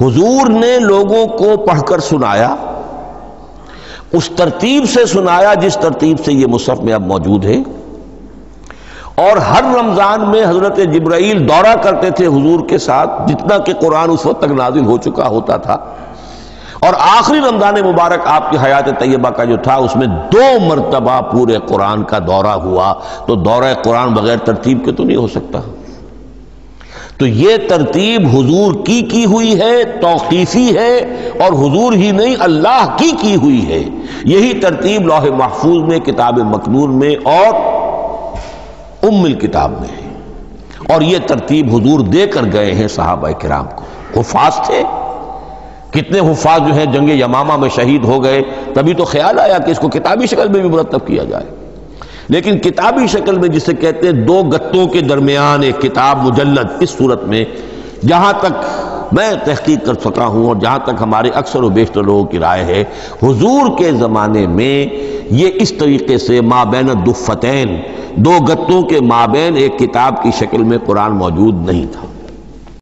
حضور نے لوگوں کو پڑھ کر سنایا، اس ترتیب سے سنایا جس ترتیب سے یہ مصحف میں اب موجود ہے، اور ہر رمضان میں حضرت جبرائیل دورہ کرتے تھے حضور کے ساتھ، جتنا کہ قرآن اس وقت تک نازل ہو چکا ہوتا تھا، اور آخری رمضان مبارک آپ کی حیات طیبہ کا جو تھا اس میں 2 مرتبہ پورے قرآن کا دورہ ہوا، تو دورہ قرآن بغیر ترتیب کے تو نہیں ہو سکتا۔ تو یہ ترتیب حضور کی ہوئی ہے، توقیفی ہے، اور حضور ہی نہیں اللہ کی ہوئی ہے۔ یہی ترتیب لوح محفوظ میں، کتاب مکنون میں اور ام الکتاب میں ہے، اور یہ ترتیب حضور دے کر گئے ہیں صحابہ کرام کو۔ حفاظ تھے، کتنے حفاظ جو ہیں جنگ یمامہ میں شہید ہو گئے، تبھی تو خیال آیا کہ اس کو کتابی شکل میں بھی مرتب کیا جائے، لیکن کتابی شکل میں جسے کہتے ہیں 2 گتوں کے درمیان ایک کتاب مجلد، اس صورت میں جہاں تک میں تحقیق کر سکا ہوں اور جہاں تک ہمارے اکثر و بیشتر لوگوں کی رائے ہے، حضور کے زمانے میں یہ اس طریقے سے مابین الدفتین، 2 گتوں کے مابین ایک کتاب کی شکل میں قرآن موجود نہیں تھا۔